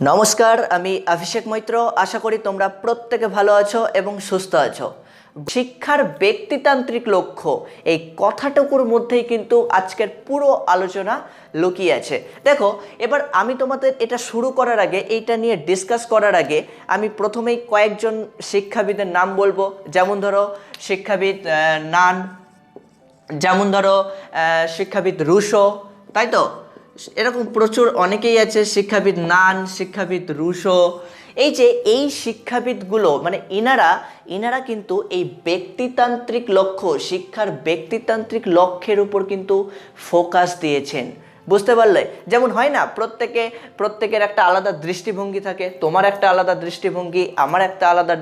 নমস্কার, আমি অভিষেক মৈত্র। আশা করি তোমরা প্রত্যেকে ভালো আছো এবং সুস্থ আছো। শিক্ষার ব্যক্তিতান্ত্রিক লক্ষ্য, এই কথাটুকুর মধ্যেই কিন্তু আজকের পুরো আলোচনা লুকিয়ে আছে। দেখো, এবার আমি তোমাদের এটা শুরু করার আগে, এইটা নিয়ে ডিসকাস করার আগে আমি প্রথমেই কয়েকজন শিক্ষাবিদের নাম বলবো। যেমন ধরো শিক্ষাবিদ নান, যেমন ধরো শিক্ষাবিদ রুশো, তাই তো? এরকম প্রচুর অনেকেই আছে, শিক্ষাবিদ নান, শিক্ষাবিদ রুশো। এই শিক্ষাবিদগুলো মানে ইনারা কিন্তু এই ব্যক্তিতান্ত্রিক লক্ষ্য, শিক্ষার ব্যক্তিতান্ত্রিক লক্ষ্যের উপর কিন্তু ফোকাস দিয়েছেন। বুঝতে পারলে? যেমন হয় না, প্রত্যেকের একটা আলাদা দৃষ্টিভঙ্গি থাকে। তোমার একটা আলাদা দৃষ্টিভঙ্গি, আমার একটা আলাদা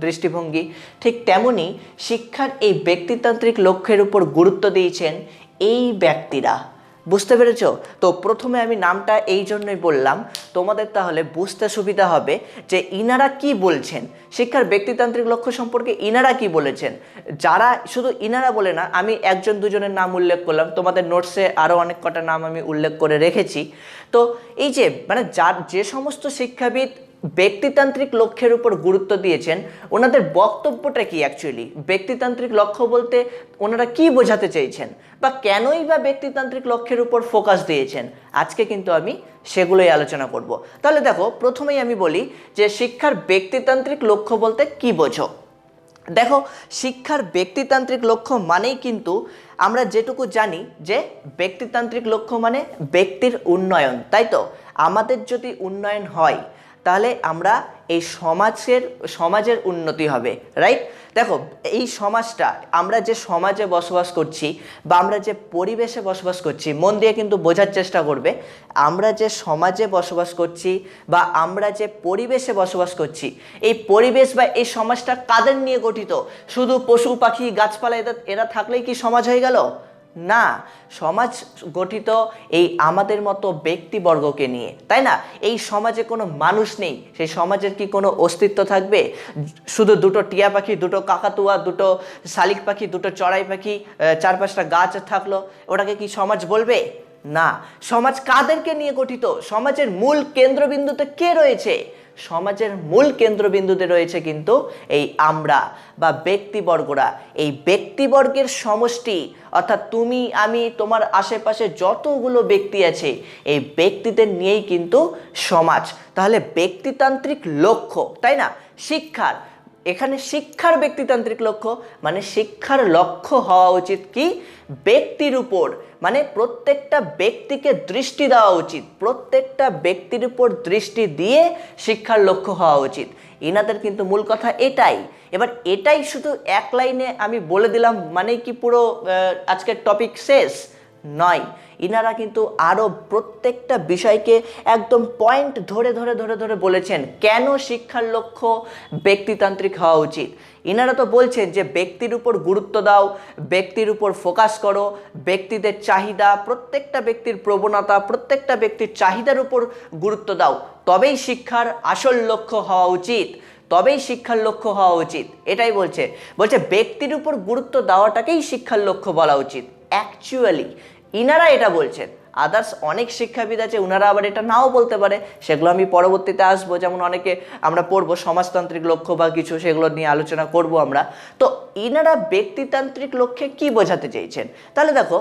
দৃষ্টিভঙ্গি। ঠিক তেমনি শিক্ষার এই ব্যক্তিতান্ত্রিক লক্ষ্যের উপর গুরুত্ব দিয়েছেন এই ব্যক্তিরা। বুঝতে পেরেছো? তো প্রথমে আমি নামটা এই জন্যই বললাম, তোমাদের তাহলে বুঝতে সুবিধা হবে যে ইনারা কি বলছেন, শিক্ষার ব্যক্তিতান্ত্রিক লক্ষ্য সম্পর্কে ইনারা কি বলেছেন। যারা শুধু ইনারা বলে না, আমি একজন দুজনের নাম উল্লেখ করলাম, তোমাদের নোটসে আরও অনেক কটা নাম আমি উল্লেখ করে রেখেছি। তো এই যে মানে যে সমস্ত শিক্ষাবিদ ব্যক্তিতান্ত্রিক লক্ষ্যের উপর গুরুত্ব দিয়েছেন, ওনাদের বক্তব্যটা কি অ্যাকচুয়ালি, ব্যক্তিতান্ত্রিক লক্ষ্য বলতে ওনারা কি বোঝাতে চেয়েছেন, বা কেনই বা ব্যক্তিতান্ত্রিক লক্ষ্যের উপর ফোকাস দিয়েছেন, আজকে কিন্তু আমি সেগুলোই আলোচনা করব। তাহলে দেখো, প্রথমেই আমি বলি যে শিক্ষার ব্যক্তিতান্ত্রিক লক্ষ্য বলতে কি বোঝো। দেখো, শিক্ষার ব্যক্তিতান্ত্রিক লক্ষ্য মানেই কিন্তু আমরা যেটুকু জানি যে ব্যক্তিতান্ত্রিক লক্ষ্য মানে ব্যক্তির উন্নয়ন, তাই তো? আমাদের যদি উন্নয়ন হয় তাহলে আমরা এই সমাজের উন্নতি হবে, রাইট? দেখো, এই সমাজটা, আমরা যে সমাজে বসবাস করছি বা আমরা যে পরিবেশে বসবাস করছি, মন দিয়ে কিন্তু বোঝার চেষ্টা করবে। আমরা যে সমাজে বসবাস করছি বা আমরা যে পরিবেশে বসবাস করছি, এই পরিবেশ বা এই সমাজটা কাদের নিয়ে গঠিত? শুধু পশু পাখি গাছপালা এরা থাকলেই কি সমাজ হয়ে গেল? না, সমাজ গঠিত এই আমাদের মতো ব্যক্তিবর্গকে নিয়ে, তাই না? এই সমাজে কোনো মানুষ নেই, সেই সমাজের কি কোনো অস্তিত্ব থাকবে? শুধু দুটো টিয়া পাখি, দুটো কাকাতুয়া, দুটো শালিক পাখি, দুটো চড়াই পাখি, চার পাঁচটা গাছ থাকলো, ওটাকে কি সমাজ বলবে? না। সমাজ কাদেরকে নিয়ে গঠিত? সমাজের মূল কেন্দ্রবিন্দুতে কে রয়েছে? সমাজের মূল কেন্দ্রবিন্দুতে রয়েছে কিন্তু এই আমরা বা ব্যক্তিবর্গরা। এই ব্যক্তিবর্গের সমষ্টি, অর্থাৎ তুমি, আমি, তোমার আশেপাশে যতগুলো ব্যক্তি আছে, এই ব্যক্তিদের নিয়েই কিন্তু সমাজ। তাহলে ব্যক্তিতান্ত্রিক লক্ষ্য, তাই না? এখানে শিক্ষার ব্যক্তিতান্ত্রিক লক্ষ্য মানে শিক্ষার লক্ষ্য হওয়া উচিত কি? ব্যক্তির উপর, মানে প্রত্যেকটা ব্যক্তিকে দৃষ্টি দেওয়া উচিত, প্রত্যেকটা ব্যক্তির উপর দৃষ্টি দিয়ে শিক্ষার লক্ষ্য হওয়া উচিত। ইনাদের কিন্তু মূল কথা এটাই। এবার এটাই শুধু এক লাইনে আমি বলে দিলাম মানে কি পুরো আজকের টপিক শেষ? নয়। ইনারা কিন্তু আরও প্রত্যেকটা বিষয়কে একদম পয়েন্ট ধরে ধরে ধরে ধরে বলেছেন কেন শিক্ষার লক্ষ্য ব্যক্তিতান্ত্রিক হওয়া উচিত। ইনারা তো বলছেন যে ব্যক্তির উপর গুরুত্ব দাও, ব্যক্তির উপর ফোকাস করো, ব্যক্তিদের চাহিদা, প্রত্যেকটা ব্যক্তির প্রবণতা, প্রত্যেকটা ব্যক্তির চাহিদার উপর গুরুত্ব দাও, তবেই শিক্ষার আসল লক্ষ্য হওয়া উচিত, তবেই শিক্ষার লক্ষ্য হওয়া উচিত। এটাই বলছে ব্যক্তির উপর গুরুত্ব দেওয়াটাকেই শিক্ষার লক্ষ্য বলা উচিত। অ্যাকচুয়ালি ইনারা এটা বলছেন। আদার্স অনেক শিক্ষাবিদ আছে, ওনারা আবার এটা নাও বলতে পারে, সেগুলো আমি পরবর্তীতে আসবো। যেমন অনেকে আমরা পড়বো সমাজতান্ত্রিক লক্ষ্য বা কিছু, সেগুলো নিয়ে আলোচনা করব আমরা। তো ইনারা ব্যক্তিতান্ত্রিক লক্ষ্যে কি বোঝাতে চেয়েছেন? তাহলে দেখো,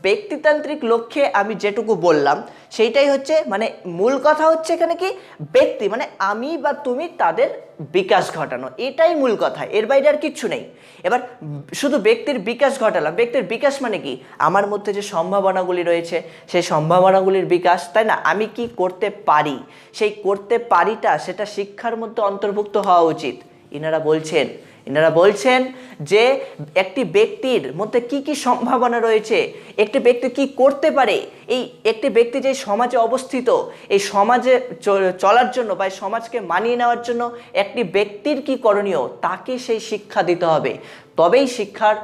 ব্যক্তিতান্ত্রিক লক্ষ্যে আমি যেটুকু বললাম সেইটাই হচ্ছে, মানে মূল কথা হচ্ছে এখানে কি, ব্যক্তি মানে আমি বা তুমি, তাদের বিকাশ ঘটানো, এটাই মূল কথা, এর বাইরে আর কিচ্ছু নেই। এবার শুধু ব্যক্তির বিকাশ ঘটালাম, ব্যক্তির বিকাশ মানে কি? আমার মধ্যে যে সম্ভাবনাগুলি রয়েছে সেই সম্ভাবনাগুলির বিকাশ, তাই না? আমি কি করতে পারি, সেই করতে পারিটা সেটা শিক্ষার মধ্যে অন্তর্ভুক্ত হওয়া উচিত। ইনারা বলছেন যে একটি ব্যক্তির মধ্যে কি কি সম্ভাবনা রয়েছে, একটি ব্যক্তি কি করতে পারে, এই একটি ব্যক্তি যে সমাজে অবস্থিত, এই সমাজে চলার জন্য বা সমাজকে মানিয়ে নেওয়ার জন্য একটি ব্যক্তির কি করণীয়, তাকে সেই শিক্ষা দিতে হবে, তবেই শিক্ষার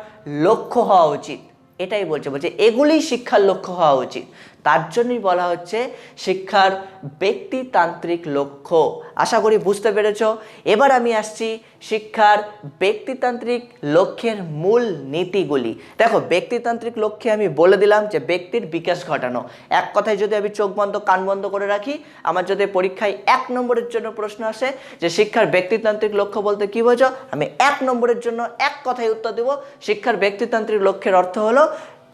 লক্ষ্য হওয়া উচিত। এটাই বলছে এগুলিই শিক্ষার লক্ষ্য হওয়া উচিত। তার জন্যই বলা হচ্ছে শিক্ষার ব্যক্তিতান্ত্রিক লক্ষ্য। আশা করি বুঝতে পেরেছ। এবার আমি আসছি শিক্ষার ব্যক্তিতান্ত্রিক লক্ষ্যের মূল নীতিগুলি। দেখো, ব্যক্তিতান্ত্রিক লক্ষ্যে আমি বলে দিলাম যে ব্যক্তির বিকাশ ঘটানো। এক কথায় যদি আমি চোখ বন্ধ কান বন্ধ করে রাখি, আমার যদি পরীক্ষায় 1 নম্বরের জন্য প্রশ্ন আসে যে শিক্ষার ব্যক্তিতান্ত্রিক লক্ষ্য বলতে কি বোঝো, আমি 1 নম্বরের জন্য এক কথায় উত্তর দেব, শিক্ষার ব্যক্তিতান্ত্রিক লক্ষ্যের অর্থ হলো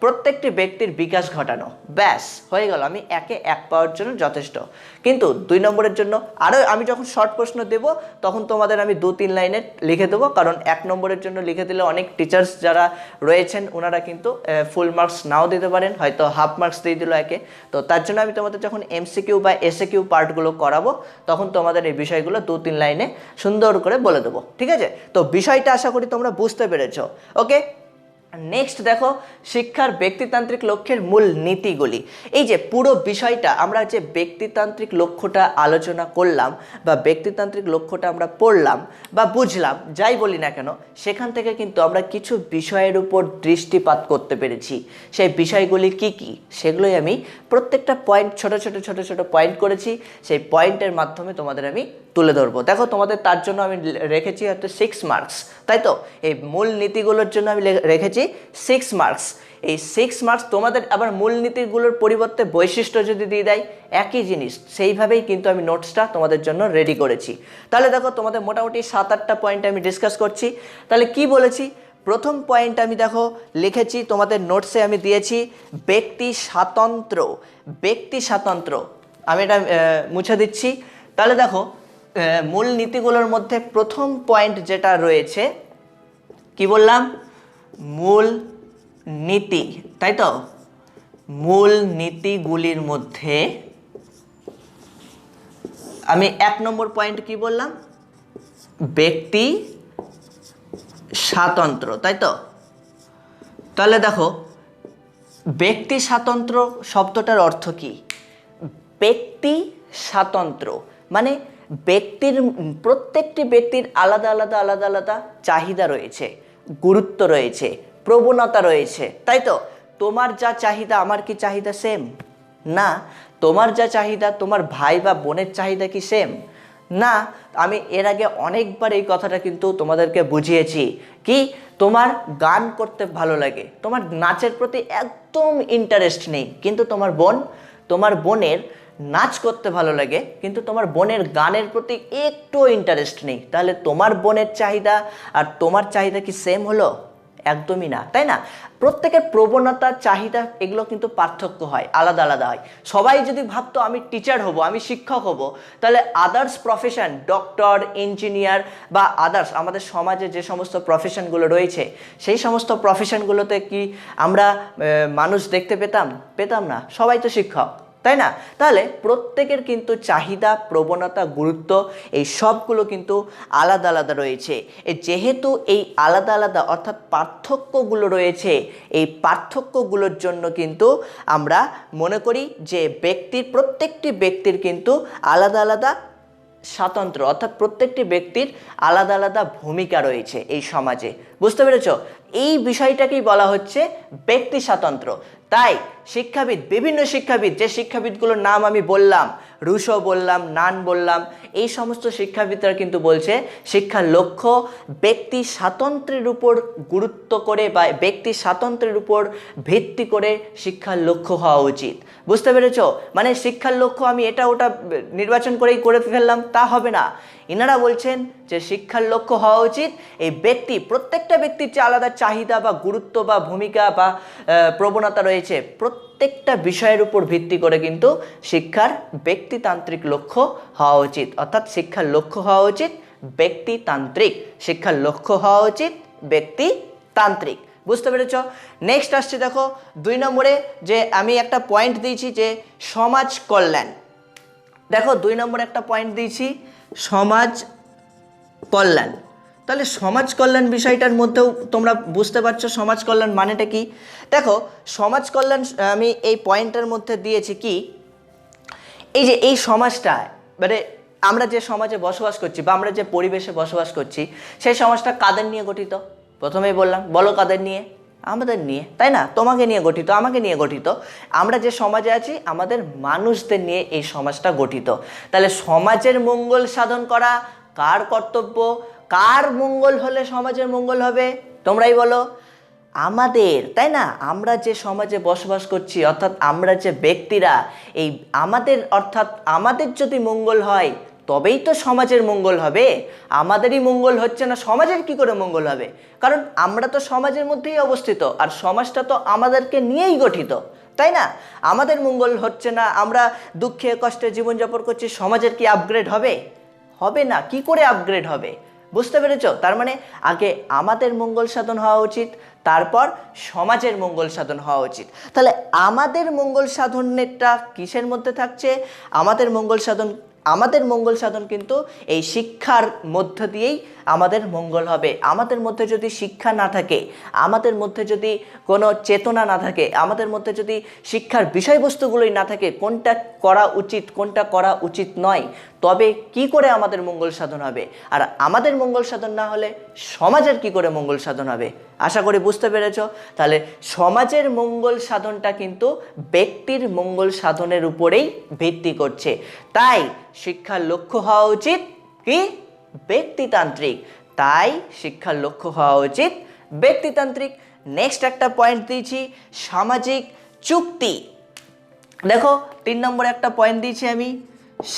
প্রত্যেকটি ব্যক্তির বিকাশ ঘটানো। ব্যাস হয়ে গেল, আমি 1-এ 1 পাওয়ার জন্য যথেষ্ট। কিন্তু 2 নম্বরের জন্য আরও আমি যখন শর্ট প্রশ্ন দেব তখন তোমাদের আমি 2-3 লাইনে লিখে দেবো, কারণ 1 নম্বরের জন্য লিখে দিলে অনেক টিচার্স যারা রয়েছেন ওনারা কিন্তু ফুল মার্কস নাও দিতে পারেন, হয়তো হাফ মার্কস দিয়ে দিল একে। তো তার জন্য আমি তোমাদের যখন এমসিকিউ বা এসএকিউ পার্টগুলো করাবো তখন তোমাদের এই বিষয়গুলো 2-3 লাইনে সুন্দর করে বলে দেবো, ঠিক আছে? তো বিষয়টা আশা করি তোমরা বুঝতে পেরেছো। ওকে, নেক্সট দেখো শিক্ষার ব্যক্তিতান্ত্রিক লক্ষ্যের মূল নীতিগুলি। এই যে পুরো বিষয়টা আমরা যে ব্যক্তিতান্ত্রিক লক্ষ্যটা আলোচনা করলাম বা ব্যক্তিতান্ত্রিক লক্ষ্যটা আমরা পড়লাম বা বুঝলাম, যাই বলি না কেন, সেখান থেকে কিন্তু আমরা কিছু বিষয়ের উপর দৃষ্টিপাত করতে পেরেছি। সেই বিষয়গুলি কি কি সেগুলোই আমি প্রত্যেকটা পয়েন্ট ছোট ছোট পয়েন্ট করেছি, সেই পয়েন্টের মাধ্যমে তোমাদের আমি তুলে ধরবো। দেখো, তোমাদের তার জন্য আমি রেখেছি হয়তো 6 মার্কস, তাই তো? এই মূল নীতিগুলোর জন্য আমি রেখেছি 6 মার্কস। এই 6 মার্কস তোমাদের আবার মূলনীতিগুলোর পরিবর্তে বৈশিষ্ট্য যদি দিয়ে দেয়, একই জিনিস, সেইভাবেই কিন্তু আমি নোটসটা তোমাদের জন্য রেডি করেছি। তাহলে দেখো, তোমাদের মোটামুটি 7-8টা পয়েন্ট আমি ডিসকাস করছি। তাহলে কি বলেছি? প্রথম পয়েন্ট আমি দেখো লিখেছি, তোমাদের নোটসে আমি দিয়েছি ব্যক্তি স্বাতন্ত্র্য। ব্যক্তি স্বাতন্ত্র্য আমি এটা মুছে দিচ্ছি। তাহলে দেখো, মূল নীতিগুলোর মধ্যে প্রথম পয়েন্ট যেটা রয়েছে, কি বললাম? মূল নীতি, তাই তো? মূল নীতিগুলির মধ্যে আমি 1 নম্বর পয়েন্ট কি বললাম? ব্যক্তি স্বাতন্ত্র্য, তাই তো? তাহলে দেখো, ব্যক্তি স্বাতন্ত্র্য শব্দটার অর্থ কি? ব্যক্তি স্বাতন্ত্র্য মানে প্রত্যেকটি ব্যক্তির আলাদা আলাদা চাহিদা রয়েছে, গুরুত্ব রয়েছে, প্রবণতা রয়েছে, তাই তো? তোমার যা চাহিদা আমার কি চাহিদা সেম? না। তোমার যা চাহিদা তোমার ভাই বা বোনের চাহিদা কি সেম? না। আমি এর আগে অনেকবার এই কথাটা কিন্তু তোমাদেরকে বুঝিয়েছি। কি, তোমার গান করতে ভালো লাগে, তোমার নাচের প্রতি একদম ইন্টারেস্ট নেই, কিন্তু তোমার বোনের নাচ করতে ভালো লাগে, কিন্তু তোমার বোনের গানের প্রতি একটু ইন্টারেস্ট নেই। তাহলে তোমার বোনের চাহিদা আর তোমার চাহিদা কি সেম হলো? একদমই না, তাই না? প্রত্যেকের প্রবণতা, চাহিদা এগুলো কিন্তু পার্থক্য হয়, আলাদা হয়। সবাই যদি ভাবতো আমি টিচার হব, আমি শিক্ষক হব, তাহলে আদার্স প্রফেশন, ডক্টর, ইঞ্জিনিয়ার বা আদার্স আমাদের সমাজে যে সমস্ত প্রফেশনগুলো রয়েছে, সেই সমস্ত প্রফেশনগুলোতে কি আমরা মানুষ দেখতে পেতাম না? সবাই তো শিক্ষক, তাই না? তাহলে প্রত্যেকের কিন্তু চাহিদা, প্রবণতা, গুরুত্ব এই সবগুলো কিন্তু আলাদা রয়েছে। যেহেতু এই আলাদা অর্থাৎ পার্থক্যগুলো রয়েছে, এই পার্থক্যগুলোর জন্য কিন্তু আমরা মনে করি যে প্রত্যেকটি ব্যক্তির কিন্তু আলাদা স্বাতন্ত্র্য, অর্থাৎ প্রত্যেকটি ব্যক্তির আলাদা ভূমিকা রয়েছে এই সমাজে। বুঝতে পেরেছ? এই বিষয়টাকেই বলা হচ্ছে ব্যক্তি স্বাতন্ত্র্য। তাই শিক্ষাবিদ, বিভিন্ন শিক্ষাবিদ, যে শিক্ষাবিদগুলোর নাম আমি বললাম, রুশো বললাম, নান বললাম, এই সমস্ত শিক্ষাবিদরা কিন্তু বলছে শিক্ষার লক্ষ্য ব্যক্তি স্বাতন্ত্র্যের উপর গুরুত্ব করে বা ব্যক্তি স্বাতন্ত্র্যের উপর ভিত্তি করে শিক্ষার লক্ষ্য হওয়া উচিত। বুঝতে পেরেছ? মানে শিক্ষার লক্ষ্য আমি এটা ওটা নির্বাচন করেই করে ফেললাম, তা হবে না। ইনারা বলছেন যে শিক্ষার লক্ষ্য হওয়া উচিত এই প্রত্যেকটা ব্যক্তির যে আলাদা চাহিদা বা গুরুত্ব বা ভূমিকা বা প্রবণতা রয়েছে, প্রত্যেকটা বিষয়ের উপর ভিত্তি করে কিন্তু শিক্ষার ব্যক্তিতান্ত্রিক লক্ষ্য হওয়া উচিত। অর্থাৎ শিক্ষার লক্ষ্য হওয়া উচিত ব্যক্তিতান্ত্রিক, শিক্ষার লক্ষ্য হওয়া উচিত ব্যক্তিতান্ত্রিক। বুঝতে পেরেছ? নেক্সট আসছে দেখো 2 নম্বরে, যে আমি একটা পয়েন্ট দিয়েছি যে সমাজ কল্যাণ। দেখো 2 নম্বরে একটা পয়েন্ট দিয়েছি সমাজ কল্যাণ। তাহলে সমাজ কল্যাণ বিষয়টার মধ্যেও তোমরা বুঝতে পারছো সমাজ কল্যাণ মানেটা কি। দেখো, সমাজ কল্যাণ আমি এই পয়েন্টের মধ্যে দিয়েছি কি, এই যে এই সমাজটা, মানে আমরা যে সমাজে বসবাস করছি বা আমরা যে পরিবেশে বসবাস করছি, সেই সমাজটা কাদের নিয়ে গঠিত? প্রথমেই বললাম, বলো কাদের নিয়ে? আমাদের নিয়ে, তাই না? তোমাকে নিয়ে গঠিত, আমাকে নিয়ে গঠিত। আমরা যে সমাজে আছি আমাদের মানুষদের নিয়ে এই সমাজটা গঠিত। তাহলে সমাজের মঙ্গল সাধন করা কার কর্তব্য? কার মঙ্গল হলে সমাজের মঙ্গল হবে? তোমরাই বলো। আমাদের, তাই না? আমরা যে সমাজে বসবাস করছি, অর্থাৎ আমরা যে ব্যক্তিরা, এই আমাদের, অর্থাৎ আমাদের যদি মঙ্গল হয় তবেই তো সমাজের মঙ্গল হবে। আমাদেরই মঙ্গল হচ্ছে না, সমাজের কি করে মঙ্গল হবে? কারণ আমরা তো সমাজের মধ্যেই অবস্থিত, আর সমাজটা তো আমাদেরকে নিয়েই গঠিত, তাই না? আমাদের মঙ্গল হচ্ছে না, আমরা দুঃখে কষ্টে জীবনযাপন করছি, সমাজের কি আপগ্রেড হবে? হবে না। কি করে আপগ্রেড হবে? বুঝতে পেরেছো? তার মানে আগে আমাদের মঙ্গল সাধন হওয়া উচিত, তারপর সমাজের মঙ্গল সাধন হওয়া উচিত। তাহলে আমাদের মঙ্গল সাধনেরটা কিসের মধ্যে থাকছে? আমাদের মঙ্গল সাধন কিন্তু এই শিক্ষার মধ্য দিয়েই আমাদের মঙ্গল হবে। আমাদের মধ্যে যদি শিক্ষা না থাকে, আমাদের মধ্যে যদি কোনো চেতনা না থাকে, আমাদের মধ্যে যদি শিক্ষার বিষয়বস্তুগুলোই না থাকে, কোনটা করা উচিত কোনটা করা উচিত নয়, তবে কি করে আমাদের মঙ্গল সাধন হবে? আর আমাদের মঙ্গল সাধন না হলে সমাজের কি করে মঙ্গল সাধন হবে? আশা করি বুঝতে পেরেছ। তাহলে সমাজের মঙ্গল সাধনটা কিন্তু ব্যক্তির মঙ্গল সাধনের উপরেই ভিত্তি করছে। তাই শিক্ষার লক্ষ্য হওয়া উচিত কি? ব্যক্তিতান্ত্রিক। তাই শিক্ষার লক্ষ্য হওয়া উচিত ব্যক্তিতান্ত্রিক। নেক্সট একটা পয়েন্ট দিয়েছি, সামাজিক চুক্তি। দেখো 3 নম্বরে একটা পয়েন্ট দিয়েছি আমি,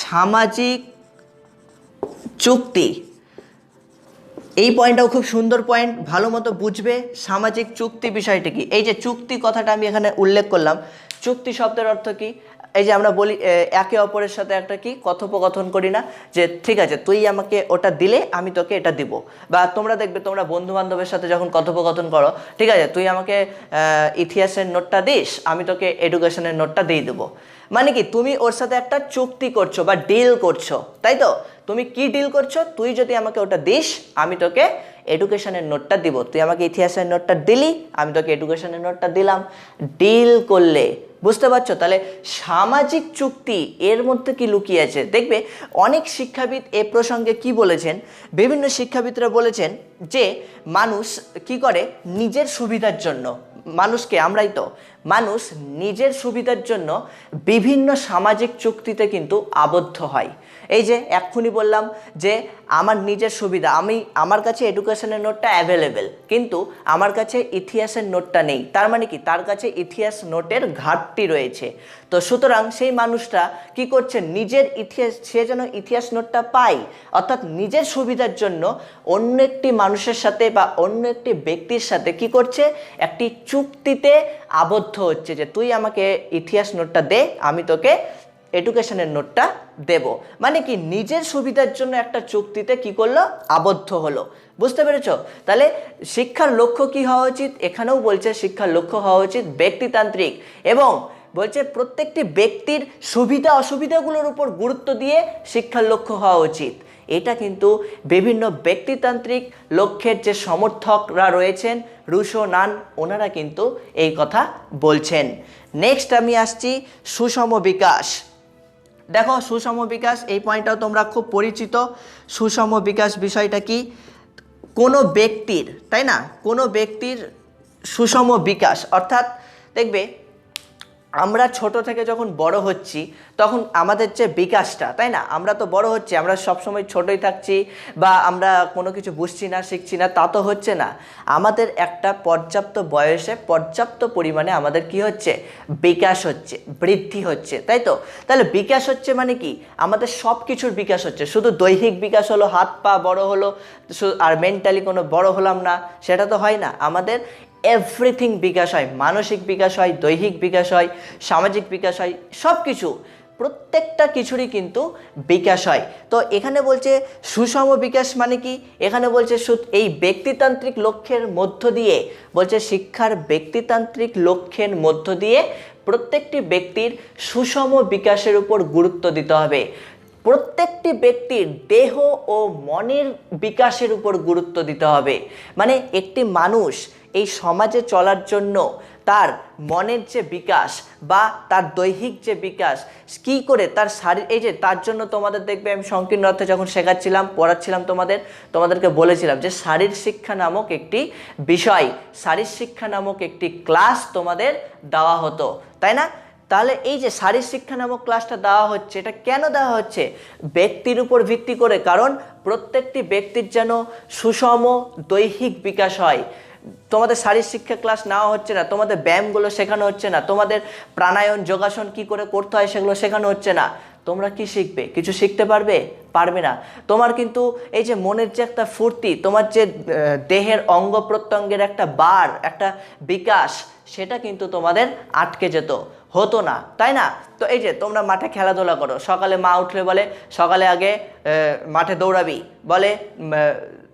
সামাজিক চুক্তি। এই পয়েন্টটাও খুব সুন্দর পয়েন্ট, ভালো মতো বুঝবে সামাজিক চুক্তি বিষয়টি কি। এই যে চুক্তি কথাটা আমি এখানে উল্লেখ করলাম, চুক্তি শব্দের অর্থ কি? এই যে আমরা বলি একে অপরের সাথে একটা কি কথোপকথন করি না, যে ঠিক আছে তুই আমাকে ওটা দিলে আমি তোকে এটা দিব। বা তোমরা দেখবে তোমরা বন্ধু বান্ধবের সাথে যখন কথোপকথন করো, ঠিক আছে তুই আমাকে ইতিহাসের নোটটা দিস, আমি তোকে এডুকেশনের নোটটা দিয়ে দেবো। মানে কি, তুমি ওর সাথে একটা চুক্তি করছো বা ডিল করছো, তাই তো? তুমি কি ডিল করছো? তুই যদি আমাকে ওটা দিস আমি তোকে এডুকেশনের নোটটা দিব। তুই আমাকে ইতিহাসের নোটটা দিলি, আমি তোকে এডুকেশনের নোটটা দিলাম। ডিল করলে, বুঝতে পারছো? তাহলে সামাজিক চুক্তি এর মধ্যে কি লুকিয়ে আছে দেখবে। অনেক শিক্ষাবিদ এ প্রসঙ্গে কি বলেছেন, বিভিন্ন শিক্ষাবিদরা বলেছেন যে মানুষ কি করে নিজের সুবিধার জন্য, মানুষকে, আমরাই তো মানুষ নিজের সুবিধার জন্য বিভিন্ন সামাজিক চুক্তিতে কিন্তু আবদ্ধ হয়। এই যে এক্ষুনি বললাম যে আমার নিজের সুবিধা, আমার কাছে এডুকেশনের নোটটা অ্যাভেলেবেল, কিন্তু আমার কাছে ইতিহাসের নোটটা নেই। তার মানে কি, তার কাছে ইতিহাস নোটের ঘাটতি রয়েছে। তো সুতরাং সেই মানুষটা কি করছে, নিজের ইতিহাস, সে যেন ইতিহাস নোটটা পায়, অর্থাৎ নিজের সুবিধার জন্য অন্য একটি মানুষের সাথে বা অন্য একটি ব্যক্তির সাথে কি করছে, একটি চুক্তিতে আবদ্ধ হচ্ছে যে তুই আমাকে ইতিহাস নোটটা দে, আমি তোকে এডুকেশনের নোটটা দেব। মানে কি, নিজের সুবিধার জন্য একটা চুক্তিতে কি করলো, আবদ্ধ হলো। বুঝতে পেরেছো? তাহলে শিক্ষার লক্ষ্য কি হওয়া উচিত? এখানেও বলছে শিক্ষার লক্ষ্য হওয়া উচিত ব্যক্তিতান্ত্রিক, এবং বলছে প্রত্যেকটি ব্যক্তির সুবিধা অসুবিধাগুলোর উপর গুরুত্ব দিয়ে শিক্ষার লক্ষ্য হওয়া উচিত। এটা কিন্তু বিভিন্ন ব্যক্তিতান্ত্রিক লক্ষ্যের যে সমর্থকরা রয়েছেন, রুশো, নান, ওনারা কিন্তু এই কথা বলছেন। নেক্সট আমি আসছি সুষম বিকাশ। দেখো সুষম বিকাশ, এই পয়েন্টটাও তোমরা খুব পরিচিত। সুষম বিকাশ বিষয়টা কি? কোনো ব্যক্তির, তাই না, কোনো ব্যক্তির সুষম বিকাশ, অর্থাৎ দেখবে আমরা ছোট থেকে যখন বড় হচ্ছি তখন আমাদের যে বিকাশটা, তাই না, আমরা তো বড় হচ্ছি, আমরা সবসময় ছোটই থাকছি বা আমরা কোনো কিছু বুঝছি না, শিখছি না, তা তো হচ্ছে না। আমাদের একটা পর্যাপ্ত বয়সে পর্যাপ্ত পরিমাণে আমাদের কি হচ্ছে, বিকাশ হচ্ছে, বৃদ্ধি হচ্ছে, তাই তো? তাহলে বিকাশ হচ্ছে মানে কি, আমাদের সব কিছুর বিকাশ হচ্ছে। শুধু দৈহিক বিকাশ হলো, হাত পা বড় হলো, আর মেন্টালি কোনো বড় হলাম না, সেটা তো হয় না। আমাদের এভরিথিং বিকাশ হয়, মানসিক বিকাশ হয়, দৈহিক বিকাশ হয়, সামাজিক বিকাশ হয়, সব কিছু, প্রত্যেকটা কিছুরই কিন্তু বিকাশ হয়। তো এখানে বলছে সুষম বিকাশ মানে কি, এখানে বলছে এই ব্যক্তিতান্ত্রিক লক্ষ্যের মধ্য দিয়ে, বলছে শিক্ষার ব্যক্তিতান্ত্রিক লক্ষ্যের মধ্য দিয়ে প্রত্যেকটি ব্যক্তির সুষম বিকাশের উপর গুরুত্ব দিতে হবে। প্রত্যেকটি ব্যক্তির দেহ ও মনের বিকাশের উপর গুরুত্ব দিতে হবে। মানে একটি মানুষ এই সমাজে চলার জন্য তার মনের যে বিকাশ বা তার দৈহিক যে বিকাশ কি করে তার শারীর, এই যে তার জন্য তোমাদের দেখবে আমি সংকীর্ণ অর্থে যখন শেখাচ্ছিলাম পড়াচ্ছিলাম তোমাদেরকে বলেছিলাম যে শারীর শিক্ষা নামক একটি বিষয়, শারীর শিক্ষা নামক একটি ক্লাস তোমাদের দেওয়া হতো, তাই না? তাহলে এই যে শারীর শিক্ষা নামক ক্লাসটা দেওয়া হচ্ছে, এটা কেন দেওয়া হচ্ছে? ব্যক্তির উপর ভিত্তি করে, কারণ প্রত্যেকটি ব্যক্তির যেন সুষম দৈহিক বিকাশ হয়। তোমাদের শারীর শিক্ষা ক্লাস নেওয়া হচ্ছে না, তোমাদের ব্যায়ামগুলো শেখানো হচ্ছে না, তোমাদের প্রাণায়াম যোগাসন কি করে করতে হয় সেগুলো শেখানো হচ্ছে না। তোমরা কি শিখবে? কিছু শিখতে পারবে না। তোমার কিন্তু এই যে মনের যে একটা ফুর্তি, তোমার যে দেহের অঙ্গ প্রত্যঙ্গের একটা বার, একটা বিকাশ, সেটা কিন্তু তোমাদের আটকে যেত, হতো না, তাই না? তো এই যে তোমরা মাঠে খেলাধুলা করো, সকালে মা উঠলে বলে সকালে আগে মাঠে দৌড়াবি, বলে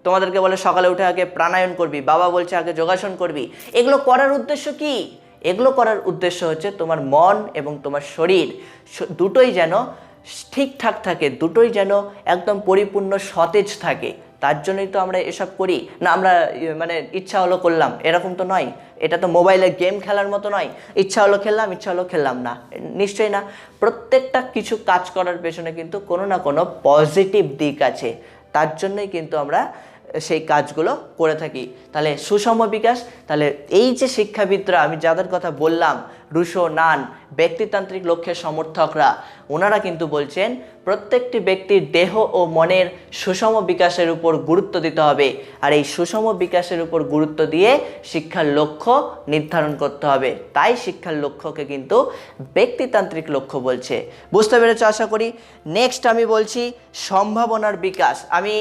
তোমাদেরকে বলে সকালে উঠে আগে প্রাণায়াম করবি, বাবা বলছে আগে যোগাসন করবি। এগুলো করার উদ্দেশ্য কি? এগুলো করার উদ্দেশ্য হচ্ছে তোমার মন এবং তোমার শরীর দুটোই যেন ঠিকঠাক থাকে, দুটোই যেন একদম পরিপূর্ণ সতেজ থাকে। তার জন্যই তো আমরা এসব করি না, আমরা মানে ইচ্ছা হলো করলাম, এরকম তো নয়। এটা তো মোবাইলে গেম খেলার মতো নয়, ইচ্ছা হলো খেললাম, ইচ্ছা হলো খেললাম না, নিশ্চয়ই না। প্রত্যেকটা কিছু কাজ করার পেছনে কিন্তু কোনো না কোনো পজিটিভ দিক আছে, তার জন্যই কিন্তু আমরা সেই কাজগুলো করে থাকি। তাহলে সুষম বিকাশ, তাহলে এই যে শিক্ষাবিদরা আমি যাদের কথা বললাম, রুশো, নান, ব্যক্তিতান্ত্রিক লক্ষ্যের সমর্থকরা, ওনারা কিন্তু বলছেন প্রত্যেকটি ব্যক্তির দেহ ও মনের সুষম বিকাশের উপর গুরুত্ব দিতে হবে, আর এই সুষম বিকাশের উপর গুরুত্ব দিয়ে শিক্ষার লক্ষ্য নির্ধারণ করতে হবে। তাই শিক্ষার লক্ষ্যকে কিন্তু ব্যক্তিতান্ত্রিক লক্ষ্য বলছে। বুঝতে পেরেছো আশা করি। নেক্সট আমি বলছি সম্ভাবনার বিকাশ। আমি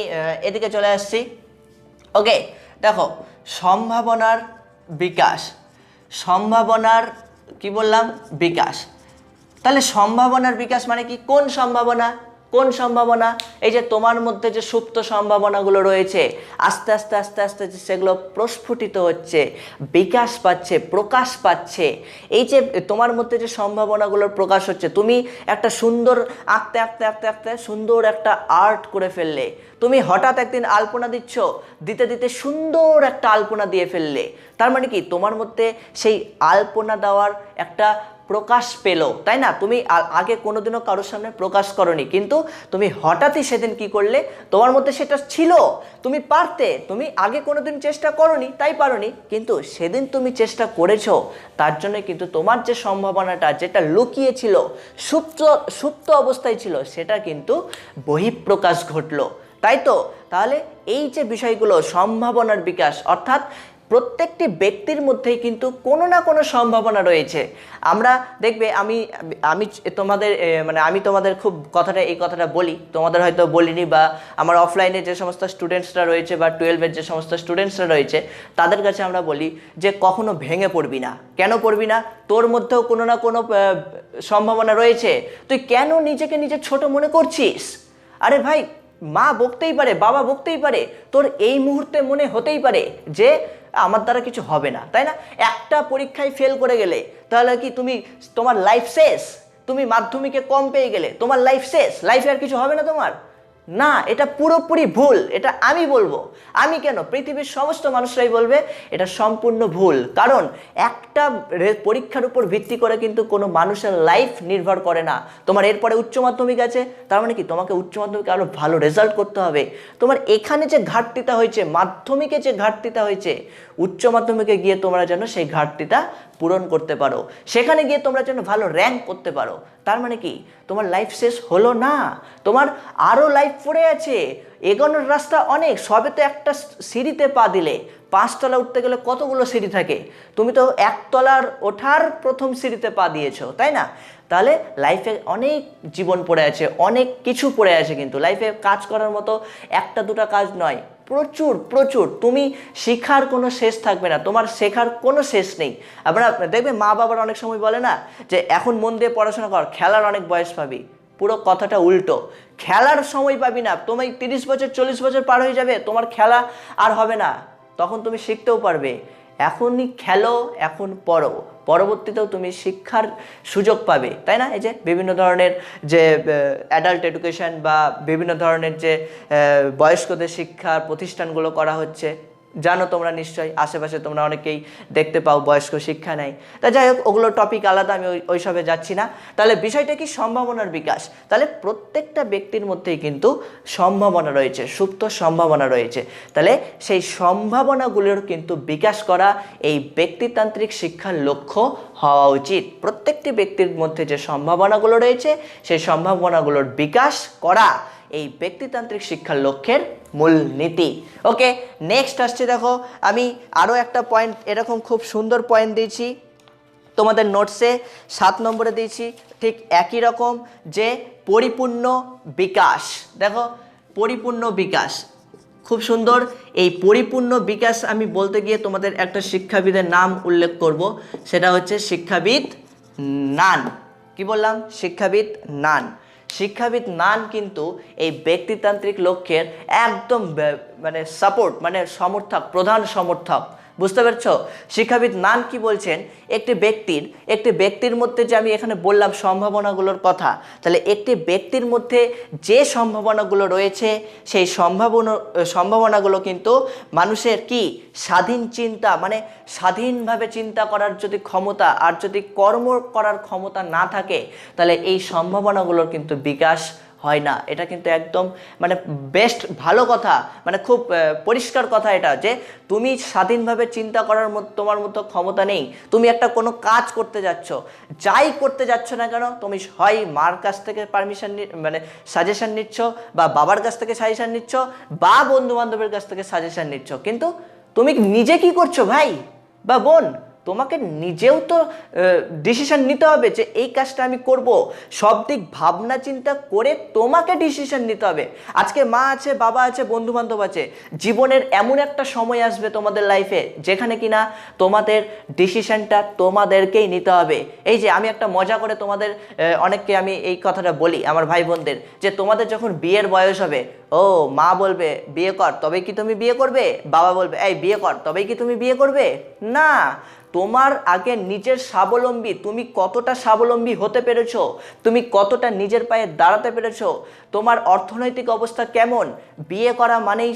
এদিকে চলে আসছি। ওকে, দেখো সম্ভাবনার বিকাশ, সম্ভাবনার কি বললাম? বিকাশ। তাহলে সম্ভাবনার বিকাশ মানে কি? কোন সম্ভাবনা? কোন সম্ভাবনা? এই যে তোমার মধ্যে যে সুপ্ত সম্ভাবনাগুলো রয়েছে, আস্তে আস্তে আস্তে আস্তে সেগুলো প্রস্ফুটিত হচ্ছে, বিকাশ পাচ্ছে, প্রকাশ পাচ্ছে। এই যে তোমার মধ্যে যে সম্ভাবনাগুলোর প্রকাশ হচ্ছে, তুমি একটা সুন্দর আঁকতে আঁকতে আঁকতে আঁকতে সুন্দর একটা আর্ট করে ফেললে, তুমি হঠাৎ একদিন আলপনা দিচ্ছ, দিতে দিতে সুন্দর একটা আলপনা দিয়ে ফেললে। তার মানে কি? তোমার মধ্যে সেই আলপনা দেওয়ার একটা প্রকাশ পেলো, তাই না? তুমি আগে কোনোদিনও কারোর সামনে প্রকাশ করনি, কিন্তু তুমি হঠাৎই সেদিন কি করলে, তোমার মধ্যে সেটা ছিল, তুমি পারতে, তুমি আগে কোনোদিন চেষ্টা করনি তাই পারোনি, কিন্তু সেদিন তুমি চেষ্টা করেছো, তার জন্য কিন্তু তোমার যে সম্ভাবনাটা যেটা লুকিয়ে ছিল, সুপ্ত অবস্থায় ছিল, সেটা কিন্তু বহিঃপ্রকাশ ঘটলো, তাই তো? তাহলে এই যে বিষয়গুলো সম্ভাবনার বিকাশ, অর্থাৎ প্রত্যেকটি ব্যক্তির মধ্যেই কিন্তু কোনো না কোনো সম্ভাবনা রয়েছে। আমরা দেখবে আমি তোমাদের মানে আমি তোমাদের খুব এই কথাটা বলি, তোমাদের হয়তো বলিনি, বা আমার অফলাইনে যে সমস্ত স্টুডেন্টসরা রয়েছে বা 12-এর যে সমস্ত স্টুডেন্টসরা রয়েছে তাদের কাছে আমরা বলি যে কখনো ভেঙে পড়বি না। কেন পড়বি না? তোর মধ্যেও কোনো না কোনো সম্ভাবনা রয়েছে, তুই কেন নিজেকে নিজে ছোট মনে করছিস? আরে ভাই, মা বকতেই পারে, বাবা বকতেই পারে, তোর এই মুহূর্তে মনে হতেই পারে যে আমার দ্বারা কিছু হবে না, তাই না? একটা পরীক্ষায় ফেল করে গেলে তাহলে কি তোমার লাইফ শেষ? তুমি মাধ্যমিকে কম পেয়ে গেলে তোমার লাইফ শেষ? লাইফে আর কিছু হবে না তোমার? না, এটা পুরোপুরি ভুল। এটা আমি বলবো, আমি কেন, পৃথিবীর সমস্ত মানুষরাই বলবে এটা সম্পূর্ণ ভুল। কারণ একটা পরীক্ষার উপর ভিত্তি করে কিন্তু কোনো মানুষের লাইফ নির্ভর করে না। তোমার এরপরে উচ্চ মাধ্যমিক আছে, তার মানে কি তোমাকে উচ্চ মাধ্যমিকে আরো ভালো রেজাল্ট করতে হবে। তোমার এখানে যে ঘাটতিটা হয়েছে, মাধ্যমিকে যে ঘাটতিটা হয়েছে, উচ্চ মাধ্যমিকে গিয়ে তোমরা যেন সেই ঘাটতিটা পূরণ করতে পারো, সেখানে গিয়ে তোমরা যেন ভালো র্যাঙ্ক করতে পারো। তার মানে কি তোমার লাইফ শেষ হলো না, তোমার আরও লাইফ পড়ে আছে, এগোনোর রাস্তা অনেক। সবে তো একটা সিঁড়িতে পা দিলে, 5 তলা উঠতে গেলে কতগুলো সিঁড়ি থাকে, তুমি তো 1 তলার ওঠার প্রথম সিঁড়িতে পা দিয়েছো, তাই না? তাহলে লাইফে অনেক জীবন পড়ে আছে, অনেক কিছু পড়ে আছে, কিন্তু লাইফে কাজ করার মতো একটা দুটা কাজ নয়, প্রচুর প্রচুর। তুমি শেখার কোনো শেষ থাকবে না, তোমার শেখার কোনো শেষ নেই। আপনারা দেখবে মা বাবার অনেক সময় বলে না যে এখন মন দিয়ে পড়াশোনা কর, খেলার অনেক বয়স পাবি। পুরো কথাটা উল্টো, খেলার সময় পাবি না। তুমি 30 বছর 40 বছর পার হয়ে যাবে, তোমার খেলা আর হবে না, তখন তুমি শিখতেও পারবে। এখনই খেলো, এখন পড়ো, পরবর্তীতেও তুমি শিক্ষার সুযোগ পাবে, তাই না? এই যে বিভিন্ন ধরনের যে অ্যাডাল্ট এডুকেশন বা বিভিন্ন ধরনের যে বয়স্কদের শিক্ষার প্রতিষ্ঠানগুলো করা হচ্ছে, জানো তোমরা নিশ্চয়ই, আশেপাশে তোমরা অনেকেই দেখতে পাও বয়স্ক শিক্ষা নেয়। তা যাই হোক, ওগুলো টপিক আলাদা, আমি ওইসবে যাচ্ছি না। তাহলে বিষয়টা কি? সম্ভাবনার বিকাশ। তাহলে প্রত্যেকটা ব্যক্তির মধ্যেই কিন্তু সম্ভাবনা রয়েছে, সুপ্ত সম্ভাবনা রয়েছে। তাহলে সেই সম্ভাবনাগুলোর কিন্তু বিকাশ করা এই ব্যক্তিতান্ত্রিক শিক্ষার লক্ষ্য হওয়া উচিত। প্রত্যেকটি ব্যক্তির মধ্যে যে সম্ভাবনাগুলো রয়েছে সেই সম্ভাবনাগুলোর বিকাশ করা এই ব্যক্তিতান্ত্রিক শিক্ষার লক্ষ্যের মূল নীতি। ওকে, নেক্সট আসছে, দেখো আমি আরও একটা পয়েন্ট এরকম খুব সুন্দর পয়েন্ট দিয়েছি তোমাদের নোটসে, 7 নম্বরে দিয়েছি ঠিক একই রকম, যে পরিপূর্ণ বিকাশ। দেখো পরিপূর্ণ বিকাশ খুব সুন্দর। এই পরিপূর্ণ বিকাশ আমি বলতে গিয়ে তোমাদের একটা শিক্ষাবিদের নাম উল্লেখ করব, সেটা হচ্ছে শিক্ষাবিদ নান। কি বললাম? শিক্ষাবিদ নান। শিক্ষাবিদ নান কিন্তু এই ব্যক্তিতান্ত্রিক লক্ষ্যের একদম মানে সাপোর্ট, মানে সমর্থক, প্রধান সমর্থক। বুঝতে পারছো? শিক্ষাবিদ নান কি বলছেন, একটি ব্যক্তির মধ্যে যে আমি এখানে বললাম সম্ভাবনাগুলোর কথা, তাহলে একটি ব্যক্তির মধ্যে যে সম্ভাবনাগুলো রয়েছে সেই সম্ভাবনাগুলো কিন্তু মানুষের কি স্বাধীন চিন্তা, মানে স্বাধীনভাবে চিন্তা করার যদি ক্ষমতা আর যদি কর্ম করার ক্ষমতা না থাকে, তাহলে এই সম্ভাবনাগুলোর কিন্তু বিকাশ হয় না। এটা কিন্তু একদম মানে বেস্ট ভালো কথা, মানে খুব পরিষ্কার কথা এটা, যে তুমি স্বাধীনভাবে চিন্তা করার তোমার মতো ক্ষমতা নেই। তুমি একটা কোনো কাজ করতে যাচ্ছ, যাই করতে যাচ্ছ না কেন, তুমি হয় মার কাছ থেকে পারমিশন মানে সাজেশন নিচ্ছ, বা বাবার কাছ থেকে সাজেশন নিচ্ছ, বা বন্ধু বান্ধবের কাছ থেকে সাজেশন নিচ্ছ, কিন্তু তুমি নিজে কি করছো ভাই বা বোন? তোমাকে নিজেও তো ডিসিশন নিতে হবে যে এই কাজটা আমি করব। সব দিক ভাবনা চিন্তা করে তোমাকে ডিসিশন নিতে হবে। আজকে মা আছে, বাবা আছে, বন্ধু বান্ধব আছে, জীবনের এমন একটা সময় আসবে তোমাদের লাইফে যেখানে কিনা তোমাদের ডিসিশনটা তোমাদেরকেই নিতে হবে। এই যে আমি একটা মজা করে তোমাদের অনেককে আমি এই কথাটা বলি, আমার ভাই বোনদের, যে তোমাদের যখন বিয়ের বয়স হবে, ও মা বলবে বিয়ে কর তবেই কি তুমি বিয়ে করবে, বাবা বলবে এই বিয়ে কর তবেই কি তুমি বিয়ে করবে? না, তোমার আগে নিজের স্বাবলম্বী, তুমি কতটা স্বাবলম্বী হতে পেরেছো, তুমি কতটা নিজের পায়ে দাঁড়াতে পেরেছো, তোমার অর্থনৈতিক অবস্থা কেমন। বিয়ে করা মানেই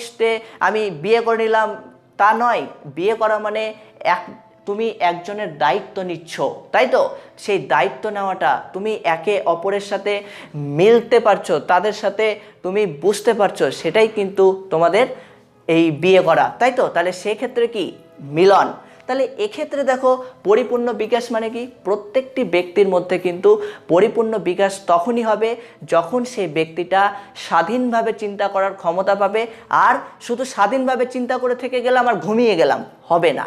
আমি বিয়ে করে নিলাম তা নয়। বিয়ে করা মানে তুমি একজনের দায়িত্ব নিচ্ছ, তাই তো? সেই দায়িত্ব নেওয়াটা, তুমি একে অপরের সাথে মিলতে পারছো, তাদের সাথে তুমি বুঝতে পারছো, সেটাই কিন্তু তোমাদের এই বিয়ে করা, তাই তো? তাহলে সেক্ষেত্রে কি মিলন। তাহলে এক্ষেত্রে দেখো পরিপূর্ণ বিকাশ মানে কি? প্রত্যেকটি ব্যক্তির মধ্যে কিন্তু পরিপূর্ণ বিকাশ তখনই হবে যখন সেই ব্যক্তিটা স্বাধীনভাবে চিন্তা করার ক্ষমতা পাবে। আর শুধু স্বাধীনভাবে চিন্তা করে থেকে গেলাম আর ঘুমিয়ে গেলাম, হবে না,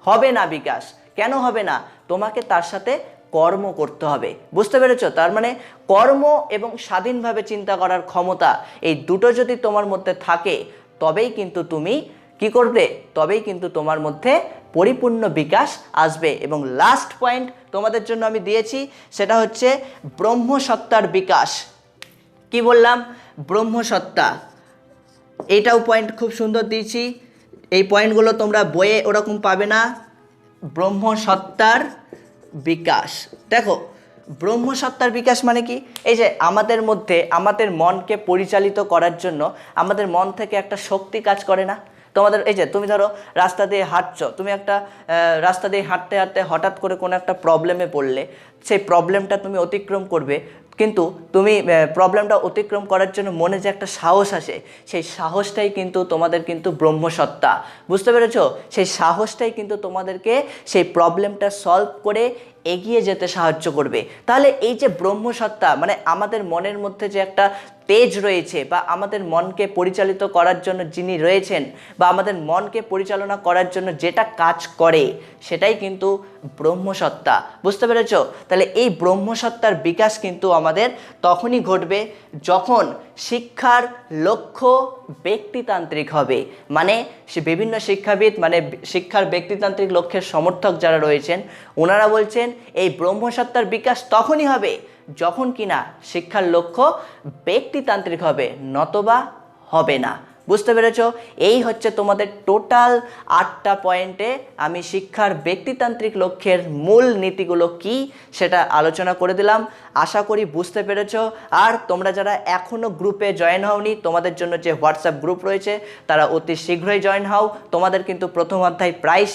হবে না বিকাশ। কেন হবে না? তোমাকে তার সাথে কর্ম করতে হবে। বুঝতে পেরেছো? তার মানে কর্ম এবং স্বাধীনভাবে চিন্তা করার ক্ষমতা, এই দুটো যদি তোমার মধ্যে থাকে, তবেই কিন্তু তুমি কি করবে? তবেই কিন্তু তোমার মধ্যে পরিপূর্ণ বিকাশ আসবে। এবং লাস্ট পয়েন্ট তোমাদের জন্য আমি দিয়েছি, সেটা হচ্ছে ব্রহ্মসত্তার বিকাশ। কি বললাম? ব্রহ্মসত্তা। এইটাও পয়েন্ট খুব সুন্দর দিয়েছি। এই পয়েন্টগুলো তোমরা বইয়ে ওরকম পাবে না। ব্রহ্মসত্তার বিকাশ, দেখো ব্রহ্মসত্তার বিকাশ মানে কি? এই যে আমাদের মধ্যে আমাদের মনকে পরিচালিত করার জন্য আমাদের মন থেকে একটা শক্তি কাজ করে না? তোমাদের এই যে তুমি ধরো রাস্তা দিয়ে হাঁটছো, তুমি একটা রাস্তা দিয়ে হাঁটতে হাঁটতে হঠাৎ করে কোনো একটা প্রবলেমে পড়লে, সেই প্রবলেমটা তুমি অতিক্রম করবে, কিন্তু তুমি প্রবলেমটা অতিক্রম করার জন্য মনে যে একটা সাহস আসে, সেই সাহসটাই কিন্তু তোমাদের কিন্তু ব্রহ্মসত্তা। বুঝতে পেরেছো? সেই সাহসটাই কিন্তু তোমাদেরকে সেই প্রবলেমটা সলভ করে এগিয়ে যেতে সাহায্য করবে। তাহলে এই যে ব্রহ্মসত্তা মানে আমাদের মনের মধ্যে যে একটা তেজ রয়েছে, বা আমাদের মনকে পরিচালিত করার জন্য যিনি রয়েছেন, বা আমাদের মনকে পরিচালনা করার জন্য যেটা কাজ করে, সেটাই কিন্তু ব্রহ্মসত্তা। বুঝতে পেরেছো? তাহলে এই ব্রহ্মসত্তার বিকাশ কিন্তু আমাদের তখনই ঘটবে যখন শিক্ষার লক্ষ্য ব্যক্তিতান্ত্রিক হবে। মানে সে বিভিন্ন শিক্ষাবিদ, মানে শিক্ষার ব্যক্তিতান্ত্রিক লক্ষ্যের সমর্থক যারা রয়েছেন, ওনারা বলছেন এই ব্রহ্মসত্তার বিকাশ তখনই হবে যখন কিনা শিক্ষার লক্ষ্য ব্যক্তিতান্ত্রিক হবে, নতবা হবে না। বুঝতে পেরেছো? এই হচ্ছে তোমাদের টোটাল 8টা পয়েন্টে আমি শিক্ষার ব্যক্তিতান্ত্রিক লক্ষ্যের মূল নীতিগুলো কি সেটা আলোচনা করে দিলাম। আশা করি বুঝতে পেরেছো। আর তোমরা যারা এখনও গ্রুপে জয়েন হওনি, তোমাদের জন্য যে হোয়াটসঅ্যাপ গ্রুপ রয়েছে তারা অতি শীঘ্রই জয়েন হও। তোমাদের কিন্তু প্রথম অধ্যায় প্রায়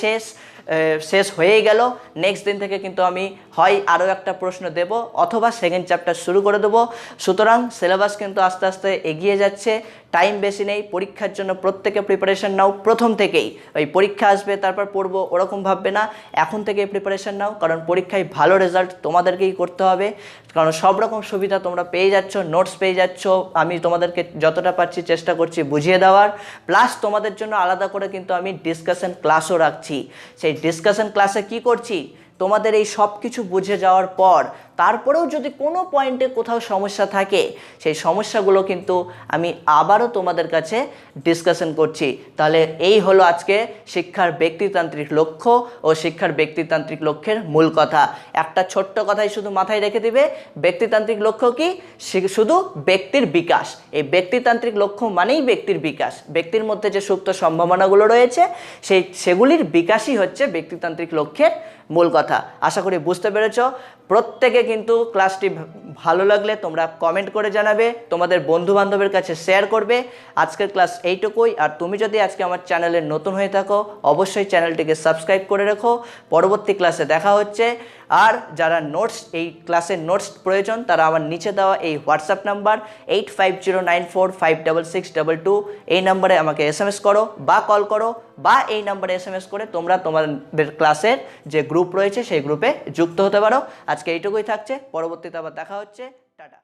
শেষ হয়েই গেল। নেক্সট দিন থেকে কিন্তু আমি হয় আরও একটা প্রশ্ন দেব অথবা সেকেন্ড চ্যাপ্টার শুরু করে দেবো। সুতরাং সিলেবাস কিন্তু আস্তে আস্তে এগিয়ে যাচ্ছে, টাইম বেশি নেই। পরীক্ষার জন্য প্রত্যেকে প্রিপারেশন নাও প্রথম থেকেই। ওই পরীক্ষা আসবে তারপর পড়বো ওরকম ভাববে না, এখন থেকেই প্রিপারেশন নাও, কারণ পরীক্ষায় ভালো রেজাল্ট তোমাদেরকেই করতে হবে। কারণ সব রকম সুবিধা তোমরা পেয়ে যাচ্ছ, নোটস পেয়ে যাচ্ছ, আমি তোমাদেরকে যতটা পারছি চেষ্টা করছি বুঝিয়ে দেওয়ার। প্লাস তোমাদের জন্য আলাদা করে কিন্তু আমি ডিসকাশন ক্লাসও রাখছি। সেই ডিসকাশন ক্লাসে কি করছি, তোমাদের এই সব কিছু বুঝে যাওয়ার পর তারপরেও যদি কোনো পয়েন্টে কোথাও সমস্যা থাকে, সেই সমস্যাগুলো কিন্তু আমি আবারও তোমাদের কাছে ডিসকাশন করছি। তাহলে এই হলো আজকে শিক্ষার ব্যক্তিতান্ত্রিক লক্ষ্য ও শিক্ষার ব্যক্তিতান্ত্রিক লক্ষ্যের মূল কথা। একটা ছোট্ট কথাই শুধু মাথায় রেখে দিবে, ব্যক্তিতান্ত্রিক লক্ষ্য কি? শুধু ব্যক্তির বিকাশ। এই ব্যক্তিতান্ত্রিক লক্ষ্য মানেই ব্যক্তির বিকাশ। ব্যক্তির মধ্যে যে সুপ্ত সম্ভাবনাগুলো রয়েছে সেগুলির বিকাশই হচ্ছে ব্যক্তিতান্ত্রিক লক্ষ্যের মূল কথা। আশা করি বুঝতে পেরেছ। প্রত্যেকে কিন্তু ক্লাসটি ভালো লাগলে তোমরা কমেন্ট করে জানাবে, তোমাদের বন্ধু বান্ধবের কাছে শেয়ার করবে। আজকের ক্লাস এইটুকুই। আর তুমি যদি আজকে আমার চ্যানেলে নতুন হয়ে থাকো অবশ্যই চ্যানেলটিকে সাবস্ক্রাইব করে রেখো। পরবর্তী ক্লাসে দেখা হচ্ছে। আর যারা এই ক্লাসের নোটস প্রয়োজন তারা আমার নিচে দেওয়া এই হোয়াটসঅ্যাপ নাম্বার 8509456622 এই নাম্বারে আমাকে SMS করো বা কল করো, বা এই নাম্বারে SMS করে তোমরা তোমাদের ক্লাসের যে গ্রুপ রয়েছে সেই গ্রুপে যুক্ত হতে পারো। আজকে এইটুকুই থাকছে, পরবর্তীতে আবার দেখা হচ্ছে। টাটা।